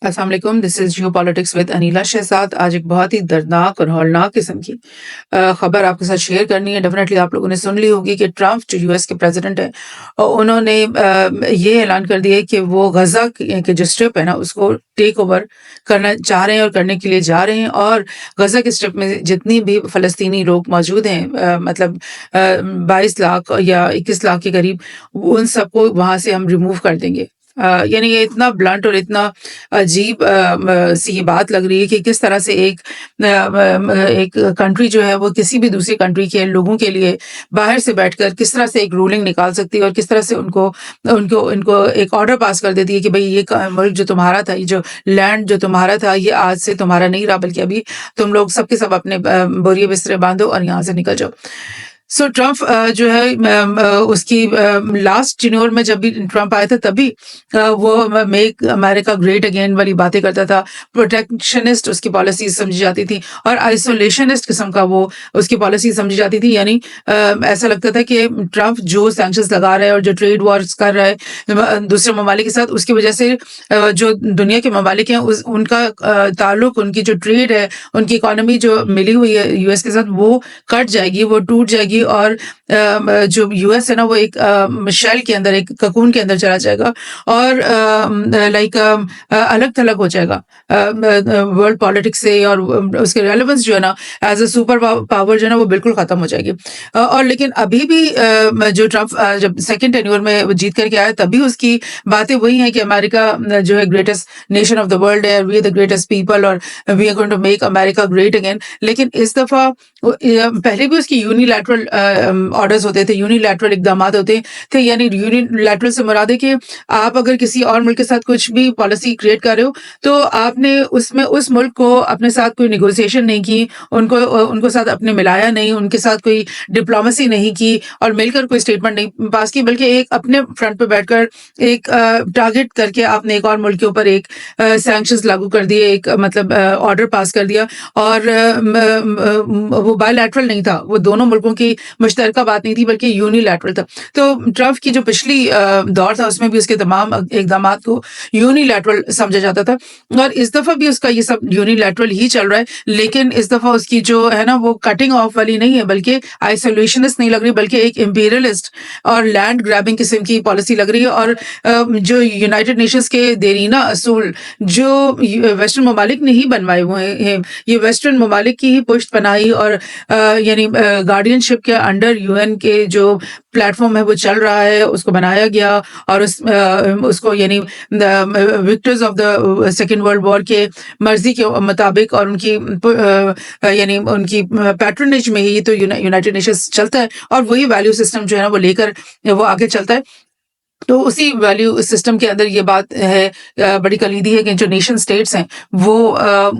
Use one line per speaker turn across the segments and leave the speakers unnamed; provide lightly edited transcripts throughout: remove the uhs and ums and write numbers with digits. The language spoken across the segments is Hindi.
अस्सलाम वालेकुम, this is Jio politics with Anila Shahzad. आज एक बहुत ही दर्दनाक और हौलनाक किस्म की खबर आपके साथ शेयर करनी है। डेफ़िनेटली आप लोगों ने सुन ली होगी कि ट्रम्प जो यूएस के प्रेसिडेंट हैं उन्होंने ये ऐलान कर दिया है कि वो गज़ा के जो स्ट्रिप है ना उसको टेक ओवर करना चाह रहे हैं और करने के लिए जा रहे हैं। और गज़ा के स्ट्रिप में जितनी भी फ़लस्तीनी लोग मौजूद हैं, मतलब 22 लाख या 21 लाख के करीब, उन सबको वहाँ से हम रिमूव कर देंगे। यानी ये इतना ब्लंट और इतना अजीब सी ये बात लग रही है कि किस तरह से एक कंट्री जो है वो किसी भी दूसरी कंट्री के लोगों के लिए बाहर से बैठकर किस तरह से एक रूलिंग निकाल सकती है और किस तरह से उनको उनको इनको एक ऑर्डर पास कर देती है कि भाई ये मुल्क जो तुम्हारा था, ये जो लैंड जो तुम्हारा था, ये आज से तुम्हारा नहीं रहा, बल्कि अभी तुम लोग सबके सब अपने बोरिए बिस्तरे बांधो और यहाँ से निकल जाओ। सो ट्रम्प जो है उसकी लास्ट टेन्योर में जब भी ट्रम्प आया था तभी वो मेक अमेरिका ग्रेट अगेन वाली बातें करता था। प्रोटेक्शनिस्ट उसकी पॉलिसी समझी जाती थी और आइसोलेशनिस्ट किस्म का वो उसकी पॉलिसी समझी जाती थी। यानी ऐसा लगता था कि ट्रम्प जो सैंक्शंस लगा रहा है और जो ट्रेड वॉर्स कर रहा है दूसरे ममालिक के साथ, उसकी वजह से जो दुनिया के ममालिक हैं उनका ताल्लुक, उनकी जो ट्रेड है, उनकी इकोनॉमी जो मिली हुई है यूएस के साथ, वो कट जाएगी, वो टूट जाएगी। और जो यूएस है ना वो एक शेल के अंदर, एक ककून के अंदर चला जाएगा और लाइक अलग थलग हो जाएगा वर्ल्ड पॉलिटिक्स से। और उसके रेलेवेंस जो है ना एज अ सुपर पावर जो है ना वो बिल्कुल खत्म हो जाएगी। और लेकिन अभी भी जो ट्रम्प जब सेकेंड टेन्योर में वो जीत करके आया तभी उसकी बातें वही हैं कि अमेरिका जो है greatest nation of the world है, we are the greatest people और we are going to make America great again. लेकिन इस दफा पहले भी उसकी यूनिलैटरल ऑर्डर्स होते थे, यूनिलैटरल इकदाम होते थे। यानी यूनिलैटरल से मुराद है कि आप अगर किसी और मुल्क के साथ कुछ भी पॉलिसी क्रिएट कर रहे हो तो आपने उसमें उस मुल्क को अपने साथ कोई नेगोशिएशन नहीं की, उनको साथ अपने मिलाया नहीं, उनके साथ कोई डिप्लोमेसी नहीं की और मिलकर कोई स्टेटमेंट नहीं पास की, बल्कि एक अपने फ्रंट पे बैठकर एक टारगेट करके आपने एक और मुल्क के ऊपर एक सैंक्शंस लागू कर दिए, एक मतलब ऑर्डर पास कर दिया। और वो बायलैटरल नहीं था, वो दोनों मुल्कों की मुश्तरका बात नहीं थी बल्कि यूनिलैटरल था। तो ट्रम्प की जो पिछली दौर था उसमें भी उसके तमाम इकदामात को यूनिलैटरल समझा जाता था और इस दफा भी उसका ये सब यूनिलैटरल ही चल रहा है। लेकिन इस दफा उसकी जो है ना वो कटिंग ऑफ वाली नहीं है, बल्कि आइसोलेशनिस्ट नहीं लग रही, बल्कि एक इंपीरियलिस्ट और लैंड ग्रैबिंग किस्म की पॉलिसी लग रही है। और जो यूनाइटेड नेशंस के देरीना असूल जो वेस्टर्न ममालिक ने ही बनवाए हुए हैं, ये वेस्टर्न ममालिक की ही पुश्त पनाही और यानी गार्डियनशिप के अंडर यूएन के जो प्लेटफॉर्म है वो चल रहा है, उसको बनाया गया और उसको यानी Victus of the second world war के मर्जी के मुताबिक और उनकी यानी उनकी पैट्रनेज में ही तो यूनाइटेड नेशंस चलता है और वही वैल्यू सिस्टम जो है ना वो लेकर वो आगे चलता है। तो उसी वैल्यू सिस्टम के अंदर ये बात है बड़ी कलीदी है कि जो नेशन स्टेट्स हैं वो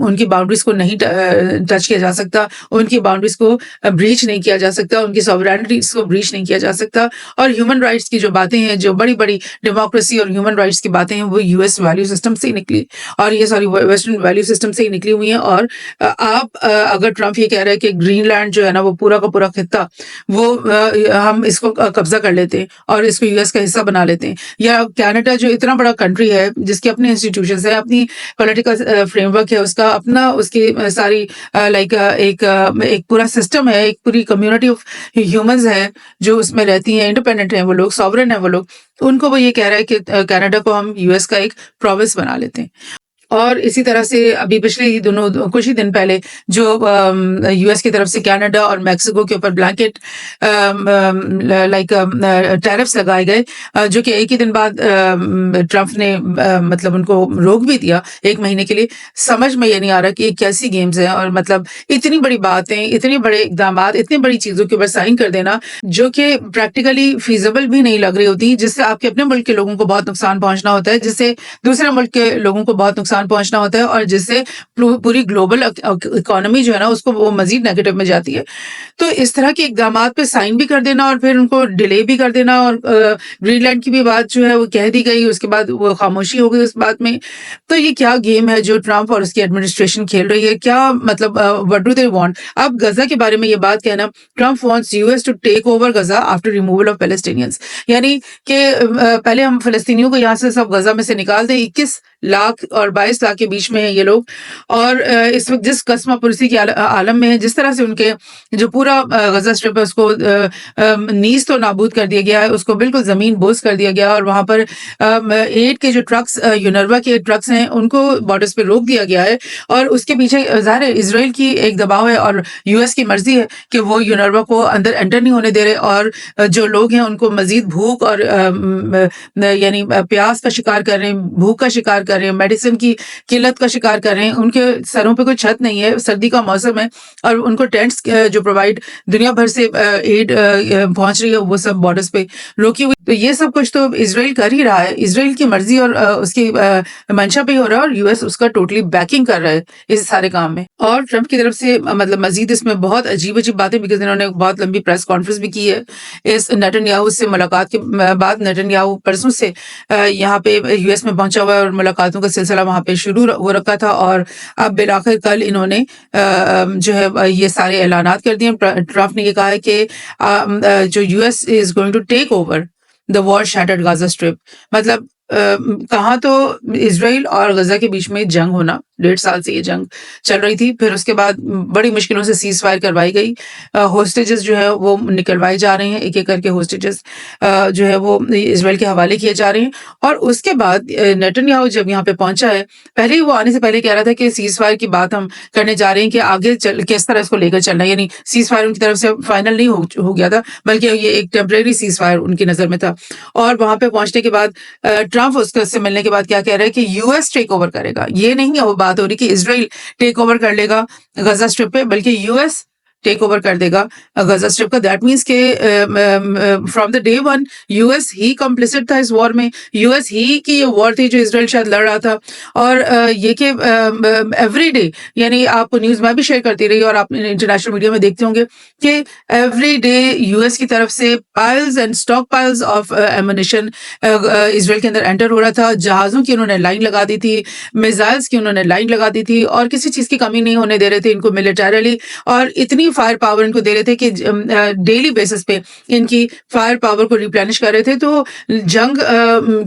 उनकी बाउंड्रीज को नहीं टच किया जा सकता, उनकी बाउंड्रीज को ब्रीच नहीं किया जा सकता, उनकी सॉवरेनिटीज को ब्रीच नहीं किया जा सकता। और ह्यूमन राइट्स की जो बातें हैं, जो बड़ी बड़ी डेमोक्रेसी और ह्यूमन राइट्स की बातें हैं, वो यूएस वैल्यू सिस्टम से ही निकली और ये सॉरी वेस्टर्न वैल्यू सिस्टम से ही निकली हुई हैं। और आप अगर ट्रम्प ये कह रहे हैं कि ग्रीनलैंड जो है ना वो पूरा का पूरा खित्ता वो हम इसको कब्जा कर लेते हैं और इसको यूएस का हिस्सा बना लेते हैं, या कनाडा जो इतना बड़ा कंट्री है जिसके अपने इंस्टीट्यूशंस है, अपनी पॉलिटिकल फ्रेमवर्क है, उसका अपना उसकी सारी लाइक एक पूरा सिस्टम है, एक पूरी कम्युनिटी ऑफ ह्यूमंस है जो उसमें रहती हैं, इंडिपेंडेंट हैं वो लोग, सॉवरेन है वो लोग, उनको वो ये कह रहा है कि कनाडा को हम यूएस का एक प्रोविंस बना लेते हैं। और इसी तरह से अभी पिछले ही कुछ ही दिन पहले जो यूएस की तरफ से कनाडा और मेक्सिको के ऊपर ब्लैंकेट लाइक टैरिफ्स लगाए गए, जो कि एक ही दिन बाद ट्रम्प ने मतलब उनको रोक भी दिया 1 महीने के लिए। समझ में ये नहीं आ रहा कि ये कैसी गेम्स हैं और मतलब इतनी बड़ी बातें, इतने बड़े इकदाम, इतनी बड़ी चीजों के ऊपर साइन कर देना जो कि प्रैक्टिकली फीजिबल भी नहीं लग रही होती, जिससे आपके अपने मुल्क के लोगों को बहुत नुकसान पहुंचना होता है, जिससे दूसरे मुल्क के लोगों को बहुत नुकसान पहुंचना होता है और जिससे पूरी ग्लोबल इकोनॉमी जो है ना उसको वो मजीद नेगेटिव में जाती है। तो इस तरह के इकदामात पे साइन भी कर देना और फिर उनको डिले भी कर देना और ग्रीनलैंड की भी बात जो है वो कह दी गई, उसके बाद वो खामोशी हो गई उस बात में। तो ये क्या गेम है जो ट्रम्प और उसकी एडमिनिस्ट्रेशन खेल रही है? क्या मतलब व्हाट डू दे वांट? अब गजा के बारे में ये बात कहना, Trump wants US to take over Gaza after removal of Palestinians, यानी कि पहले हम फलस्तीनियों को यहाँ से सब गजा में से निकाल दें, 21 लाख और 22 लाख के बीच में है ये लोग, और इस वक़्त जिस कसमापुरसी के आलम में है, जिस तरह से उनके जो पूरा गज़ा स्ट्रिप है उसको नीज़ तो नाबूद कर दिया गया है, उसको बिल्कुल ज़मीन बोस कर दिया गया है, और वहाँ पर एड के जो ट्रक्स यूनरवा के ट्रक्स हैं उनको बॉर्डर्स पे रोक दिया गया है। और उसके पीछे ज़ाहिर है इज़राइल की एक दबाव है और यूएस की मर्ज़ी है कि वो यूनरवा को अंदर एंटर नहीं होने दे रहे, और जो लोग हैं उनको मज़ीद भूख और यानी प्यास का शिकार कर रहे हैं, भूख का शिकार कर रहे हैं, मेडिसिन की किल्लत का शिकार कर रहे हैं। उनके सरों पे कोई छत नहीं है, सर्दी का मौसम है, और उनको टेंट्स जो प्रोवाइड दुनिया भर से एड पहुंच रही है वो सब बॉर्डर्स पे रोकी हुई। तो ये सब कुछ तो इजराइल कर ही रहा है, इजराइल की मर्जी और उसकी मंशा पे हो रहा है, और यूएस उसका टोटली बैकिंग कर रहा है इस सारे काम में। और ट्रंप की तरफ से मतलब मजीद इसमें बहुत अजीब अजीब बातें, बिकॉज इन्होंने बहुत लंबी प्रेस कॉन्फ्रेंस भी की है इस नेतन्याहू से मुलाकात के बाद। नेतन्याहू परसों से यहाँ पे यूएस में पहुंचा हुआ है और मुलाकातों का सिलसिला वहां पे शुरू हो रखा था, और अब बिलाखिर कल इन्होंने जो है ये सारे ऐलानात कर दिए। ट्रंप ने ये कहा है कि जो US is going to take over the war shattered Gaza strip. मतलब कहाँ तो इजराइल और गजा के बीच में जंग होना, 1.5 साल से ये जंग चल रही थी, फिर उसके बाद बड़ी मुश्किलों से सीज फायर करवाई गई, होस्टेजेस जो है वो निकलवाए जा रहे हैं, एक एक करके होस्टेजेस जो है वो इजराइल के हवाले किए जा रहे हैं। और उसके बाद नेतन्याहू जब यहाँ पे पहुंचा है, पहले ही वो आने से पहले कह रहा था कि सीज फायर की बात हम करने जा रहे हैं कि आगे किस तरह इसको लेकर चलना है, यानी सीज फायर उनकी तरफ से फाइनल नहीं हो गया था, बल्कि ये एक टेम्परेरी सीज फायर उनकी नजर में था। और वहां पे पहुंचने के बाद ट्रंप उससे मिलने के बाद क्या कह रहा है कि यूएस टेक ओवर करेगा। ये नहीं वो बात हो रही कि इजराइल टेक ओवर कर लेगा गजा स्ट्रिप पे, बल्कि यूएस टेक ओवर कर देगा गजा स्ट्रिप का। दैट मीन्स के from the day one US he complicit था इस वॉर में, यूएस ही की ये वॉर थी जो इजराइल शायद लड़ रहा था। और ये कि एवरी डे, यानी आप न्यूज में भी शेयर करती रही और आप इंटरनेशनल मीडिया में देखते होंगे कि एवरी डे यूएस की तरफ से piles and stock piles of ammunition Israel के अंदर एंटर हो रहा था। जहाजों की उन्होंने लाइन लगा दी थी, मिसाइल्स की उन्होंने लाइन लगा दी थी, और किसी चीज की कमी नहीं होने दे रहे थे इनको मिलिटरली, और इतनी फायर पावर इनको दे रहे थे कि डेली बेसिस पे इनकी फायर पावर को रिप्लेनिश कर रहे थे। तो जंग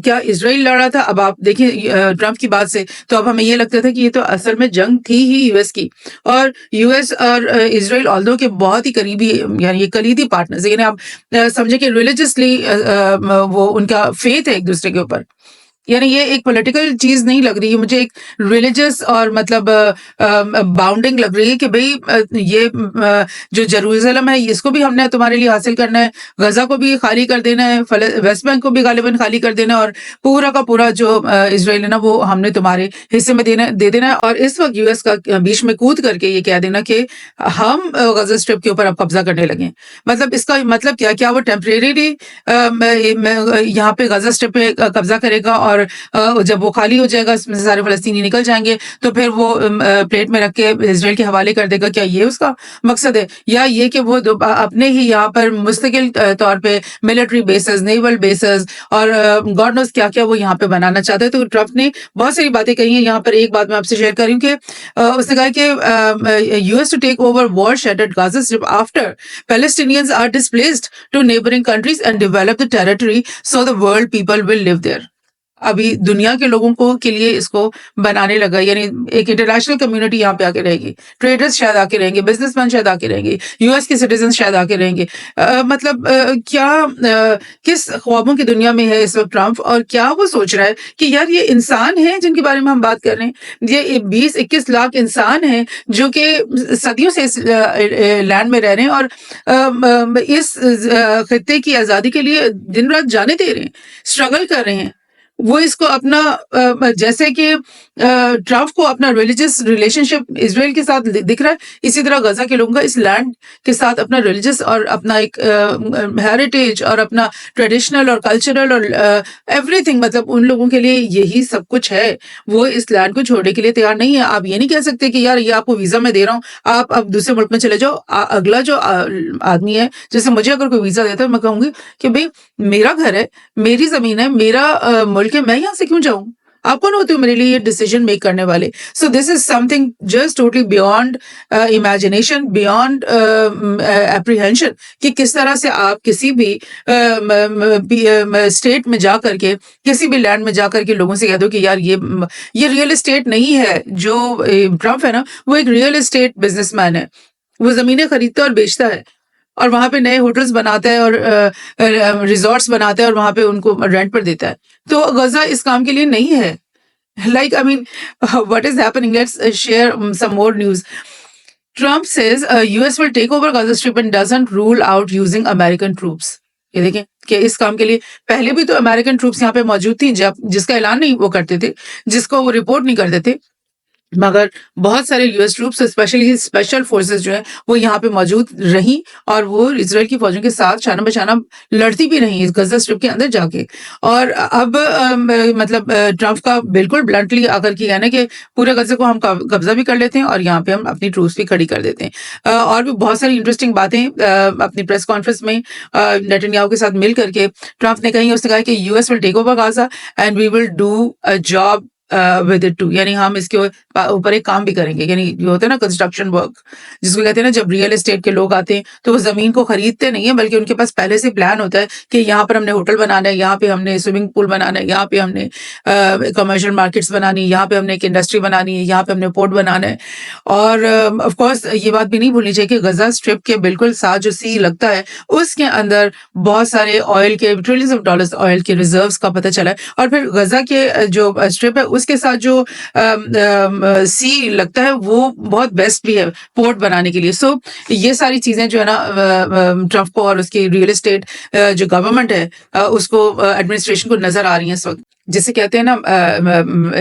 क्या इजराइल लड़ रहा था? अब आप देखिए ट्रंप की बात से तो अब हमें ये लगता था कि ये तो असल में जंग थी ही यूएस की, और यूएस और इजराइल ऑल्दो के बहुत ही करीबी, यानी ये कलीदी पार्टनर्स, यानी आप समझे कि रिलीजियसली वो उनका फेथ है एक दूसरे के ऊपर। यानी ये एक पॉलिटिकल चीज नहीं लग रही है मुझे, एक रिलीजियस और मतलब बाउंडिंग लग रही है कि भाई ये जो जेरूसलम है इसको भी हमने तुम्हारे लिए हासिल करना है, गजा को भी खाली कर देना है, वेस्ट बैंक को भी गालिबन खाली कर देना है, और पूरा का पूरा जो इजराइल है ना वो हमने तुम्हारे हिस्से में दे देना है। और इस वक्त यूएस का बीच में कूद करके ये कह देना कि हम गजा स्ट्रिप के ऊपर अब कब्जा करने लगे। मतलब इसका मतलब क्या वो टेम्परेरी यहाँ पे गजा स्ट्रिप पे कब्जा करेगा, और जब वो खाली हो जाएगा इसमें से सारे फलस्तीनी निकल जाएंगे तो फिर वो प्लेट में रख के इजराइल के हवाले कर देगा? क्या ये उसका मकसद है? या ये कि वो अपने ही यहाँ पर मुस्तकिल तौर पे मिलिट्री बेसेस, नेवल बेसेस और गॉड नोस क्या क्या वो यहाँ पे बनाना चाहता है? तो ट्रंप ने बहुत सारी बातें कही हैं। यहाँ पर एक बात मैं आपसे शेयर कर रही हूँ कि उसने कहा कि US to take over war shattered Gaza strip after Palestinians are displaced to neighbouring countries and develop the territory so the world people will live there. अभी दुनिया के लोगों को के लिए इसको बनाने लगा, यानी एक इंटरनेशनल कम्युनिटी यहाँ पे आके रहेगी, ट्रेडर्स शायद आके रहेंगे, बिजनेसमैन शायद आके रहेंगे, यूएस के सिटीजन शायद आके रहेंगे। मतलब किस ख्वाबों की दुनिया में है इस वक्त ट्रंप, और क्या वो सोच रहा है कि यार ये इंसान है जिनके बारे में हम बात कर रहे हैं, ये 20-21 लाख इंसान हैं जो कि सदियों से इस लैंड में रह रहे हैं और इस खित्ते की आज़ादी के लिए दिन रात जाने दे रहे हैं, स्ट्रगल कर रहे हैं। वो इसको अपना जैसे कि ट्रंप को अपना रिलीजियस रिलेशनशिप इजराइल के साथ दिख रहा है, इसी तरह गजा के लोगों का इस लैंड के साथ अपना रिलीजियस और अपना एक हेरिटेज और अपना ट्रेडिशनल और कल्चरल और एवरीथिंग, मतलब उन लोगों के लिए यही सब कुछ है। वो इस लैंड को छोड़ने के लिए तैयार नहीं है। आप ये नहीं कह सकते कि यार ये आपको वीजा मैं दे रहा हूँ, आप अब दूसरे मुल्क में चले जाओ। अगला जो आदमी है, जैसे मुझे अगर कोई वीजा देता है, मैं कहूंगी कि भाई मेरा घर है, मेरी जमीन है, मेरा मुल्क है, मैं यहाँ से क्यों जाऊं? आप कौन होते हो मेरे लिए ये डिसीजन मेक करने वाले? So this is something just totally beyond imagination, beyond apprehension, कि किस तरह से आप किसी भी स्टेट में जा करके, किसी भी लैंड में जा करके लोगों से कह दो कि यार ये रियल एस्टेट नहीं है। जो ट्रम्प है ना, वो एक रियल एस्टेट बिजनेसमैन है। वो जमीनें खरीदता है और बेचता है, और वहां पे नए होटल्स बनाता है और रिजॉर्ट्स बनाता है और वहां पे उनको रेंट पर देता है। तो गजा इस काम के लिए नहीं है। Like, I mean, what is happening? Let's share some more news. Trump says US will take over Gaza Strip and doesn't rule out using American troops. ये देखें कि इस काम के लिए पहले भी तो अमेरिकन ट्रूप्स यहाँ पे मौजूद थी, जब जिसका ऐलान नहीं वो करते थे, जिसको वो रिपोर्ट नहीं करते थे, मगर बहुत सारे US troops, specially special forces जो है वो यहाँ पे मौजूद रही, और वो इसराइल की फौजों के साथ शाना बशाना लड़ती भी रही इस गजा स्ट्रिप के अंदर जाके। और अब मतलब ट्रम्प का बिल्कुल ब्लंटली आकर के कहना कि पूरे गजे को हम कब्जा भी कर लेते हैं और यहाँ पे हम अपनी ट्रूप्स भी खड़ी कर देते हैं। और भी बहुत सारी इंटरेस्टिंग बातें अपनी प्रेस कॉन्फ्रेंस में नेतन्याहू के साथ मिल करके ट्रम्प ने कही। उसने कहा कि US will take over Gaza and we will do a job with it too, यानी हम इसके ऊपर एक काम भी करेंगे। यानी जो होता है ना कंस्ट्रक्शन वर्क, जिसको कहते हैं ना, जब रियल एस्टेट के लोग आते हैं तो वो जमीन को खरीदते नहीं है, बल्कि उनके पास पहले से प्लान होता है कि यहाँ पर हमने होटल बनाना है, यहाँ पे हमने स्विमिंग पूल बनाना है, यहाँ पे हमने कमर्शियल मार्केट्स बनानी है, यहाँ पे हमने एक इंडस्ट्री बनानी है, यहाँ पे हमने पोर्ट बनाना है। और ऑफ कोर्स ये बात भी नहीं भूलनी चाहिए कि गजा स्ट्रिप के बिल्कुल साथ जो सी लगता है उसके अंदर बहुत सारे ऑयल के ट्रिलियंस ऑफ डॉलर्स ऑयल के रिजर्व्स का पता चला है। और फिर गजा के जो स्ट्रिप है उसके साथ जो सी लगता है वो बहुत बेस्ट भी है पोर्ट बनाने के लिए। सो ये सारी चीजें जो है ना ट्रम्प को और उसकी रियल एस्टेट जो गवर्नमेंट है उसको एडमिनिस्ट्रेशन को नजर आ रही है इस वक्त। जिसे कहते हैं ना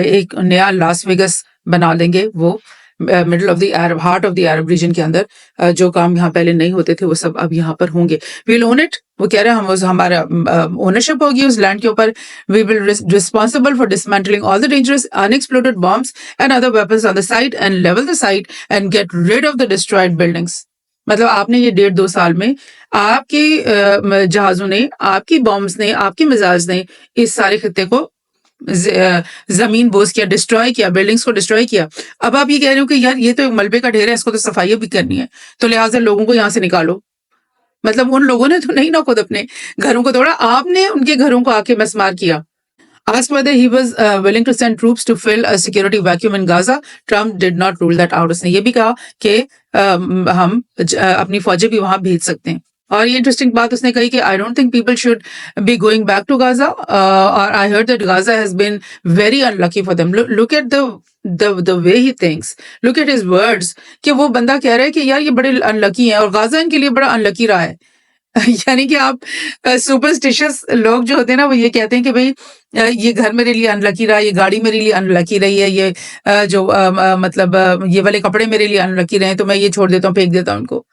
एक नया लास वेगस बना देंगे वो middle of the Arab, heart of the Arab region के अंदर। जो काम यहाँ पहले नहीं होते थे वो सब अब यहाँ पर होंगे। विल ओन इट, वो कह रहे हैं हम हमारा ओनरशिप होगी उस लैंड के ऊपर। We will responsible for dismantling all the dangerous unexploded bombs and other weapons on the site and level the site and get rid of the destroyed buildings. मतलब आपने ये 1.5-2 साल में आपके जहाजों ने, आपकी बॉम्ब्स ने, आपकी मिसाइल्स ने इस सारे खत्ते को जमीन बोझ किया, डिस्ट्रॉय किया, बिल्डिंग्स को डिस्ट्रॉय किया। अब आप ये कह रहे हो कि यार ये तो एक मलबे का ढेर है, इसको तो सफाई भी करनी है, तो लिहाजा लोगों को यहाँ से निकालो। मतलब उन लोगों ने तो नहीं ना खुद अपने घरों को तोड़ा, आपने उनके घरों को आके मसमार किया। Asked whether he was willing to send troops to fill a security vacuum in Gaza, Trump did not rule that out. उसने ये भी कहा कि हम अपनी फौजें भी वहां भेज सकते हैं। और ये इंटरेस्टिंग बात उसने कही कि I don't think people should be going back to Gaza, और I heard that Gaza has been very unlucky for them. Look at the way he thinks, look at his words, कि वो बंदा कह रहा है कि यार ये बड़े अनलकी हैं और गाजा इनके लिए बड़ा अनलकी रहा है। यानी कि आप सुपरस्टिशियस लोग जो होते हैं ना वो ये कहते हैं कि भाई ये घर मेरे लिए अनलकी रहा, ये गाड़ी मेरे लिए अनलकी रही है, ये जो मतलब ये वाले कपड़े मेरे लिए अनलकी रहे, तो मैं ये छोड़ देता हूँ, फेंक देता हूँ उनको।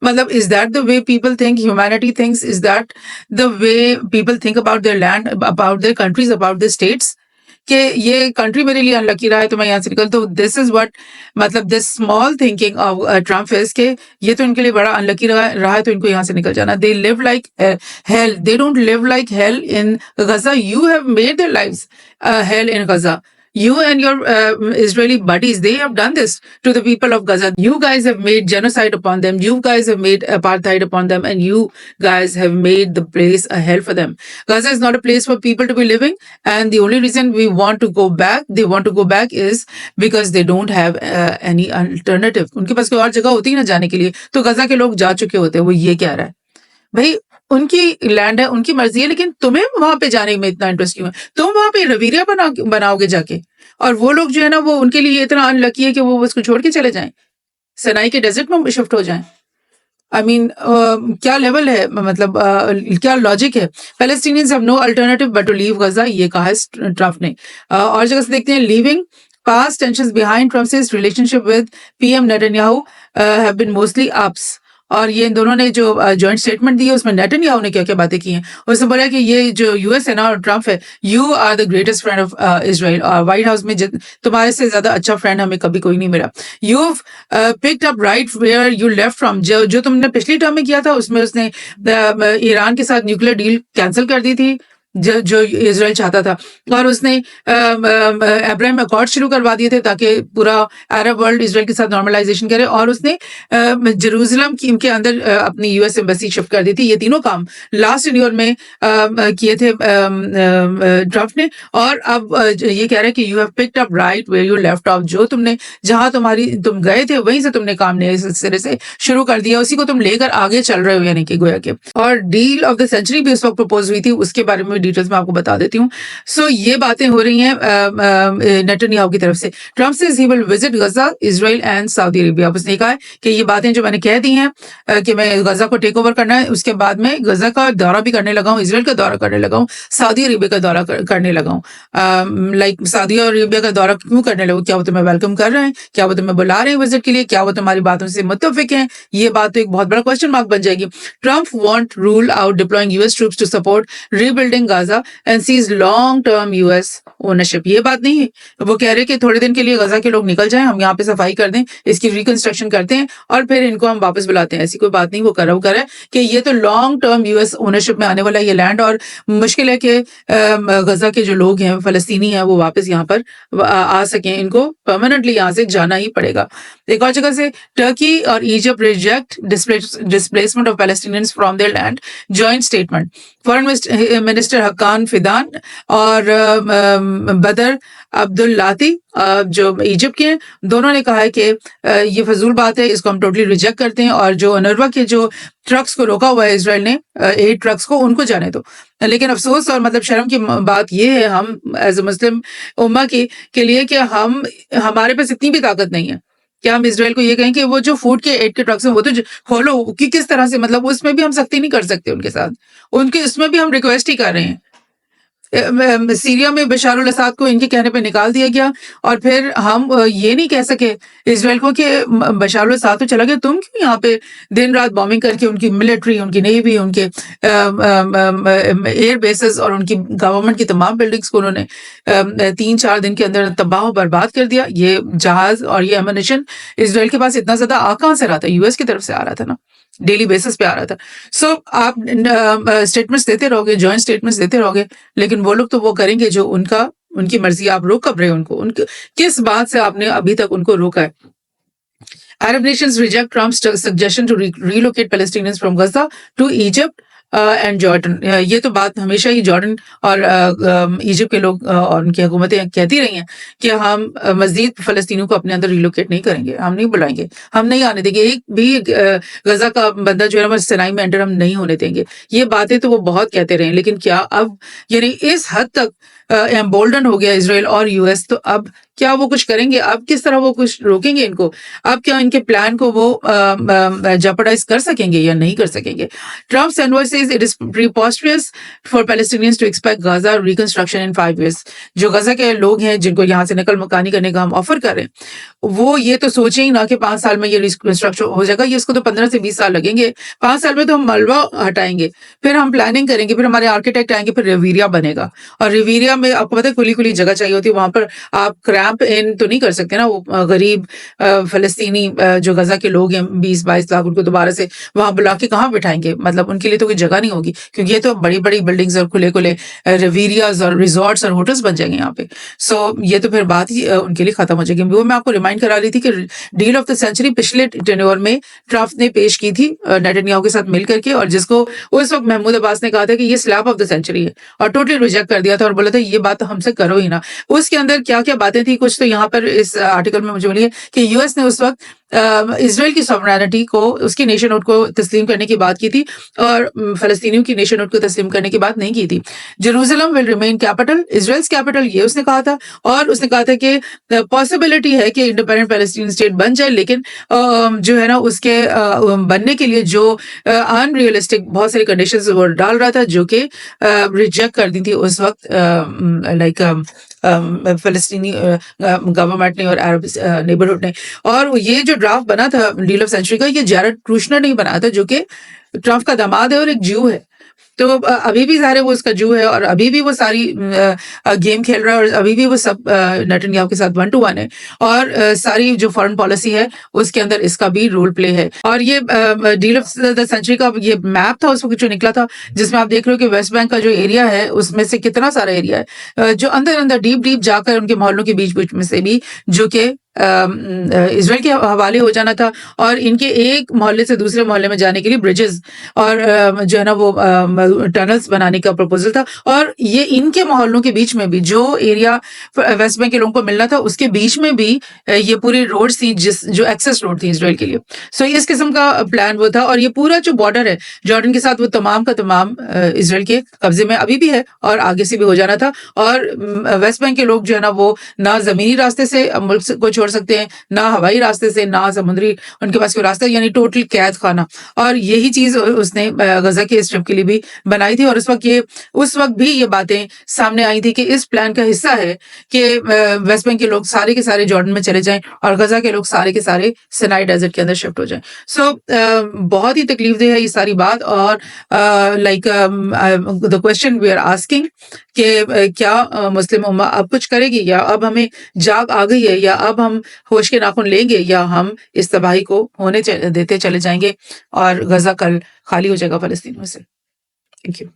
मतलब is that the way people think, humanity thinks? Is that the way people think about their land, about their countries, about their states, कि ये कंट्री मेरे लिए अनलकी रहा है तो मैं यहाँ से निकल। तो दिस इज व्हाट, मतलब this small thinking of Trump is के ये तो इनके लिए बड़ा अनलकी रहा है तो इनको यहाँ से निकल जाना। They live like hell, they don't live like hell in Gaza. You have made their lives hell in Gaza. You and your Israeli buddies, they have done this to the people of Gaza. You guys have made genocide upon them. You guys have made apartheid upon them. And you guys have made the place a hell for them. Gaza is not a place for people to be living. And the only reason we want to go back, they want to go back, is because they don't have any alternative. उनके पास कोई और जगह होती है ना जाने के लिए, तो गजा के लोग जा चुके होते हैं। वो ये कह रहा है भाई उनकी लैंड है, उनकी मर्जी है, लेकिन तुम्हें वहां पे जाने में इतना इंटरेस्ट क्यों है? तुम वहां पे रवीरिया बनाओगे जाके, और वो लोग जो है ना वो उनके लिए इतना अनलकी है कि वो उसको छोड़ के चले जाएं, सनाई के डेजर्ट में शिफ्ट हो जाएं। आई मीन क्या लेवल है, मतलब क्या लॉजिक है? Palestinians have no alternative but to leave Gaza, ये कहा है ट्रम्प ने। और जगह से देखते हैं, leaving past tensions behind Trump's relationship with PM Netanyahu have been mostly ups. और ये इन दोनों ने जो जॉइंट स्टेटमेंट दी है उसमें नेतन्याहू ने क्या क्या बातें की हैं। उसने बोला कि ये जो यूएस है ना और ट्रम्प है, you are the greatest friend of Israel. White House में तुम्हारे से ज्यादा अच्छा फ्रेंड हमें कभी कोई नहीं मिला। You picked up right where you left from, जो तुमने पिछली टर्म में किया था उसमें उसने ईरान के साथ न्यूक्लियर डील कैंसिल कर दी थी, जो इज़राइल चाहता था, और उसने अब्राहम अकॉर्ड शुरू करवा दिए थे ताकि पूरा अरब वर्ल्ड इज़राइल के साथ नॉर्मलाइजेशन करे, और उसने जेरूसलम की के अंदर अपनी यूएस एम्बेसी शिफ्ट कर दी थी। ये तीनों काम लास्ट ईयर में किए थे ट्रम्प ने, और अब ये कह रहे हैं कि you have picked up right where you left off. जो तुमने जहां तुम गए थे वहीं से तुमने काम नए सिरे से शुरू कर दिया, उसी को तुम लेकर आगे चल रहे हो, यानी कि गोया के। और डील ऑफ द सेंचुरी भी उस वक्त प्रपोज हुई थी, उसके बारे में डिटेल्स में आपको बता देती हूँ। सो ये बातें हो रही हैं नेतन्याहू की तरफ से। Trump says he will visit Gaza, Israel and Saudi Arabia. उसने कहा है कि ये बातें जो मैंने कह दी हैं कि मैं गजा को टेक ओवर करना है, उसके बाद में गजा का दौरा भी करने लगा हूँ, इसराइल का दौरा करने लगा हूँ, सऊदी अरेबिया का दौरा करने लगा हूँ। लाइक सऊदी अरेबिया का दौरा क्यों करने लगा? क्या वो तुम्हें वेलकम कर रहे हैं? क्या वो तुम्हें बुला रहे हैं विजिट के लिए? क्या वो तुम्हारी बातों से मुत्तफिक हैं? ये बात तो एक बहुत बड़ा क्वेश्चन मार्क बन जाएगी। Trump won't rule out deploying US troops to support rebuilding Gaza and sees long term US ownership. ये बात नहीं है, वो कह रहे हैं कि थोड़े दिन के लिए गजा के लोग निकल जाएं, हम यहाँ पे सफाई कर दें, इसकी रिकंस्ट्रक्शन करते हैं और फिर इनको हम वापस बुलाते हैं। ऐसी कोई बात नहीं, वो कर रहा है कि ये तो लॉन्ग टर्म यूएस ओनरशिप में आने वाला ये लैंड, और मुश्किल है कि गजा के जो लोग हैं फलस्तीनी हैं वो वापस यहाँ पर आ सकें, इनको परमानेंटली यहाँ से जाना ही पड़ेगा। एक और जगह से टर्की और Egypt reject displacement of Palestinians from their land, joint statement. Foreign minister Hakan Fidan और बदर अब्दुल्लाती जो इजिप्ट के हैं, दोनों ने कहा है कि ये फजूल बात है, इसको हम टोटली रिजेक्ट करते हैं, और जो अनरवा के जो ट्रक्स को रोका हुआ है इसराइल ने, 8 ट्रक्स को, उनको जाने दो। लेकिन अफसोस और मतलब शर्म की बात ये है हम एज ए मुस्लिम उम्मा के लिए कि हमारे पास इतनी भी ताकत नहीं है कि हम इसराइल को ये कहें कि वो जो फूड के 8 के ट्रक्स हैं वो तो खोलो, कि किस तरह से, मतलब उसमें भी हम सख्ती नहीं कर सकते उनके साथ, उनके इसमें भी हम रिक्वेस्ट ही कर रहे हैं। सीरिया में बशार अल असद को इनके कहने पे निकाल दिया गया, और फिर हम ये नहीं कह सके इसराइल को कि बशार अल असद तो चला गया, तुम क्यों यहाँ पे दिन रात बॉम्बिंग करके उनकी मिलिट्री, उनकी नेवी, उनके एयर बेसेस और उनकी गवर्नमेंट की तमाम बिल्डिंग्स को उन्होंने 3-4 दिन के अंदर तबाह बर्बाद कर दिया। ये जहाज और ये एमिनेशन इसराइल के पास इतना ज्यादा आ कहाँ से रहा था? यूएस की तरफ से आ रहा था ना, डेली बेसिस पे आ रहा था। सो आप स्टेटमेंट्स देते रहोगे, जॉइंट स्टेटमेंट्स देते रहोगे, लेकिन वो लोग तो वो करेंगे जो उनकी मर्जी। आप रोक कब रहे हो उनको? किस बात से आपने अभी तक उनको रोका है? Arab nations reject Trump's suggestion to relocate Palestinians from Gaza to Egypt and Jordan. ये तो बात हमेशा ही जॉर्डन और इजिप्ट के लोग और उनकी हुकूमतें कहती रही हैं कि हम मजीद फलस्तीनियों को अपने अंदर रिलोकेट नहीं करेंगे, हम नहीं बुलाएंगे, हम नहीं आने देंगे, एक भी गजा का बंदा जो है ना सिनाई में एंटर हम नहीं होने देंगे। ये बातें तो वो बहुत कहते रहे, लेकिन क्या अब यानी इस हद तक एम्बोल्डन हो गया इसराइल और यूएस, तो अब क्या वो कुछ करेंगे? अब किस तरह वो कुछ रोकेंगे इनको? अब क्या इनके प्लान को वो जेपरडाइज कर सकेंगे या नहीं कर सकेंगे? Trump's envoy says it is preposterous for Palestinians to expect Gaza reconstruction in 5 years. जो गजा के लोग हैं जिनको यहाँ से नकल मकानी करने का हम ऑफर कर रहे हैं, वो ये तो सोचे ही ना कि 5 साल में ये रिकंस्ट्रक्शन हो जाएगा। ये इसको तो 15 से 20 साल लगेंगे। 5 साल में तो हम मलबा हटाएंगे, फिर हम प्लानिंग करेंगे, फिर हमारे आर्किटेक्ट आएंगे, फिर रिवीरिया बनेगा। और रिवीरिया में आपको पता है खुली जगह चाहिए होती है, वहां पर आप क्रैम्प इन तो नहीं कर सकते ना। वो गरीब फलस्तीनी जो गजा के लोग हैं 20-22 लाख, उनको दोबारा से वहां बुला के कहाँ बिठाएंगे? मतलब उनके लिए तो कोई जगह नहीं होगी, क्योंकि ये तो बड़ी बिल्डिंग्स और खुले रिवीरियाज और रिजॉर्ट्स और होटल्स बन जाएंगे यहाँ पे। सो ये तो फिर बात ही उनके लिए खत्म हो जाएगी। वो मैं आपको रिमाइंड करा रही थी कि डील ऑफ द सेंचुरी पिछले टेन्योर में ट्रम्प ने पेश की थी नेतन्याहू के साथ मिल करके, और जिसको उस वक्त महमूद अब्बास ने कहा था कि ये स्लैप ऑफ द सेंचुरी है, और टोटली रिजेक्ट कर दिया था और बोला था ये बात तो हमसे करो ही ना। उसके अंदर क्या क्या बातें थी, कुछ तो यहाँ पर इस आर्टिकल में मुझे मिली है कि यूएस ने उस वक्त इसराइल की सॉवरेनिटी को, उसकी नेशनहुड को तस्लीम करने की बात की थी, और फलस्तीनियों की नेशनहुड को तस्लीम करने की बात नहीं की थी। Jerusalem will remain capital, Israel's capital, ये उसने कहा था। और उसने कहा था कि पॉसिबिलिटी है कि इंडिपेंडेंट पैलेस्टीन स्टेट बन जाए, लेकिन जो है ना उसके बनने के लिए जो अनरियलिस्टिक बहुत सारी कंडीशंस वो डाल रहा था, जो कि रिजेक्ट कर दी थी उस वक्त लाइक फलस्तीनी गवर्नमेंट ने और अरब नेबरहुड ने। और ये जो ड्राफ्ट बना था डील ऑफ सेंचुरी का, ये जैरेड कुशनर ने बनाया था, जो कि ट्रम्प का दामाद है और एक ज्यू है। तो अभी भी ज़ाहिर है वो उसका जू है और अभी भी वो सारी गेम खेल रहा है और अभी भी वो सब नेतन्याहू के साथ 1 टू 1 है और सारी जो फॉरेन पॉलिसी है उसके अंदर इसका भी रोल प्ले है। और ये डील ऑफ द सेंचुरी का ये मैप था उस वक़्त जो निकला था, जिसमें आप देख रहे हो कि वेस्ट बैंक का जो एरिया है उसमें से कितना सारा एरिया है जो अंदर-अंदर डीप-डीप जाकर उनके मोहल्लों के बीच-बीच में से भी जो कि इज़राइल के हवाले हो जाना था और इनके एक मोहल्ले से दूसरे मोहल्ले में जाने के लिए ब्रिजेस और जो है ना वो टनल्स बनाने का प्रपोजल था और ये इनके मोहल्लों के बीच में भी जो एरिया वेस्ट बैंक के लोगों को मिलना था उसके बीच में भी ये पूरी रोड थी जो एक्सेस रोड थी इसराइल के लिए। सो इस किस्म का प्लान वो था और ये पूरा जो बॉर्डर है जॉर्डन के साथ वो तमाम का तमाम इसराइल के कब्जे में अभी भी है और आगे से भी हो जाना था और वेस्ट बैंक के लोग जो है ना वो ना जमीनी रास्ते से मुल्क को छोड़ सकते हैं, ना हवाई रास्ते से, ना समुद्री उनके पास कोई रास्ता, यानी टोटल कैद खाना। और यही चीज़ उसने गज़ा के स्ट्रिप के लिए भी बनाई थी और उस वक़्त भी ये बातें सामने आई थी कि इस प्लान का हिस्सा है कि वेस्ट बैंक के लोग सारे के सारे जॉर्डन में चले जाएँ और गज़ा के लोग सारे के सारे सिनाई डेज़र्ट के अंदर शिफ्ट हो जाएँ। सो बहुत ही तकलीफ़देह है ये सारी बात और like the question we are asking कि क्या मुस्लिम उम्मा अब कुछ करेगी या अब हमें जाग आ गई है या अब हम होश के नाखून लेंगे या हम इस तबाही को होने देते चले जाएंगे और गजा कल खाली हो जाएगा फ़लस्तीनियों से। Thank you.